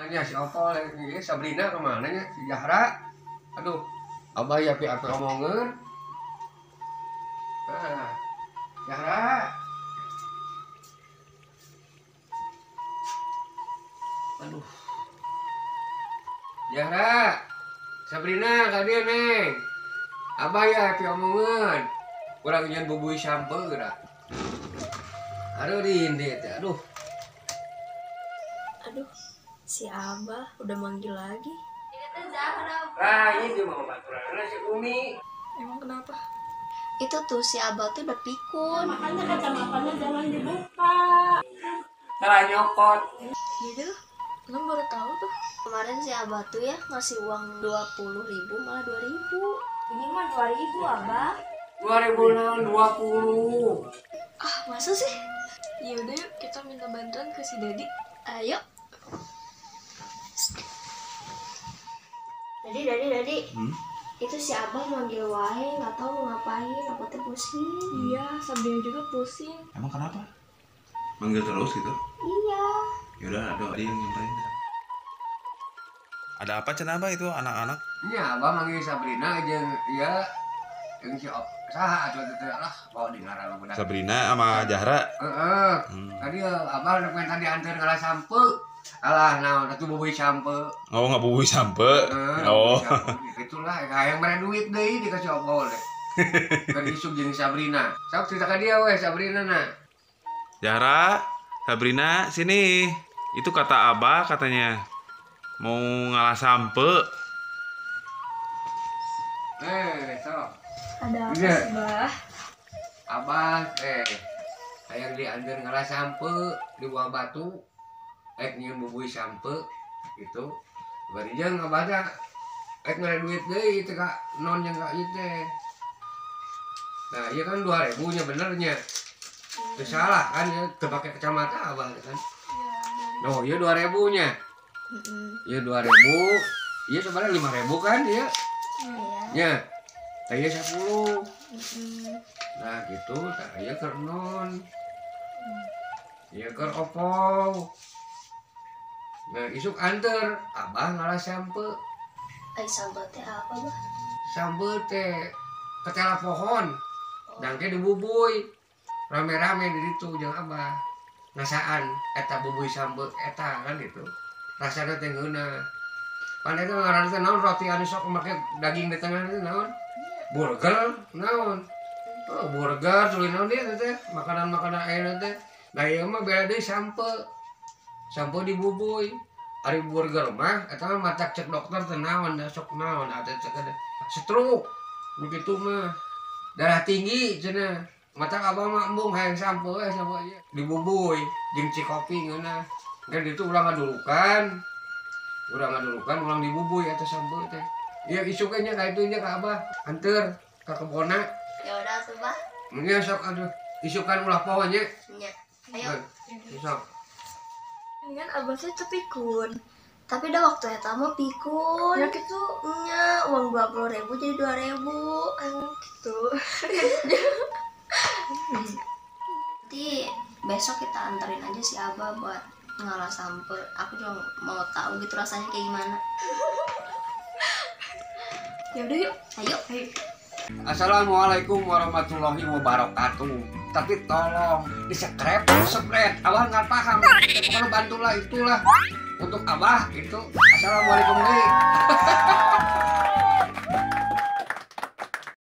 Nanya si Opol, Sabrina kemana nya? Si Zahra. Aduh, abah ya api omongan. Nah, Zahra. Aduh. Zahra. Sabrina kadieu neng. Abah ya api omongan. Kurang nyen bubui sampel geura. Aduh rinde teh, aduh. Aduh, si Abah udah manggil lagi. Nah, ini mau baturan si Umi. Emang kenapa? Itu tuh si Abah tuh udah pikun. Makanya kacamatannya jangan dibuka. Salah nyokot. Gitu loh, kan baru tahu tuh. Kemarin si Abah tuh ya ngasih uang 20.000 malah 2.000. Ini mah 2.000 Abah. 2020. Ah, masa sih? Ya udah yuk kita minta bantuan ke si Dedi. Ayo. Dedi. Itu si Abah manggil wae, nggak tahu mau ngapain, aku tuh pusing. Iya, Sabrina juga pusing. Emang kenapa? Manggil terus gitu? Iya. Yaudah, ada yang nyamperin. Ada apa cenaba itu anak-anak? Ini abah manggil Sabrina aja ya. Yang si saha atuh teh lah bawa di ngaran budak. Sabrina sama Zahra. Heeh. Tadi abah udah pengen tadi antar ngalah sampe. Alah naon atuh bubui sampe. Oh, nggak bubui sampe. Oh. Itulah kayak mere duit deui dikasih obol deh. Tadi isuk jeung Sabrina. Sok cerita ka dia we Sabrina na. Zahra, Sabrina, sini. Itu kata Abah katanya mau ngalah sampe. Sok. Ada apa Iya. sih, Bah? Abah hayang diantar ngalah sampe di buah batu. Nyieun bubui sampe gitu. Bari jeung abah teh mere duit deui teh ka non jeung ka ieu teh. Nah, ieu kan 2.000 nya bener nya. Teu salah kan ya teu pake kacamata abah kan. No, ieu 2.000 nya. Ieu 2.000. Ieu sebenarnya 5.000 kan ieu. Iya. Nya. Tah ieu 10. Nah, gitu tah ieu keur non. Ieu keur opol. Nah, isuk anter abah ngalah sampe. Ai sambal teh apa, Bah? Sampe teh ketela pohon. Dangke dibubui. Rame-rame di ditu jeung abah. Ngasaan eta bubui sampe eta kan gitu. Rasana teh geuna. Pan eta ngaranna teh naon roti anu sok make daging di tengah teh naon? Burger naon? Oh, burger tuluy naon dia teh makanan-makanan enak teh. Nah, ieu mah beda deui sampe. Sampo dibubui. Ari burger mah eta mah matak cek dokter teh naon da sok naon atuh cek ada stroke. Begitu mah darah tinggi cenah. Matak abah mah embung hayang sampo sampo ieu dibubui jeung cikopi ngeuna. Kan ditu ulang ngadulukan. Ulang dibubui eta sampo teh. Ieu isukeun nya ka itu nya ka abah anteur ka kebona. Ya udah tuh, Bah. Nya sok aduh isukan ulah pohon nya. Nya. Ayo. Sok. Ini kan Abah tuh pikun. Tapi dah waktu eta mah pikun. Ya gitu. Nya uang 20.000 jadi 2.000 kan gitu. Nanti besok kita anterin aja si Abah buat ngalah sampe. Aku juga mau tahu gitu rasanya kayak gimana. Ya udah yuk. Ayo. Assalamualaikum warahmatullahi wabarakatuh. Tapi tolong di-subscribe, abah nggak paham. Pokoknya bantulah itulah untuk abah gitu. Assalamualaikum deh.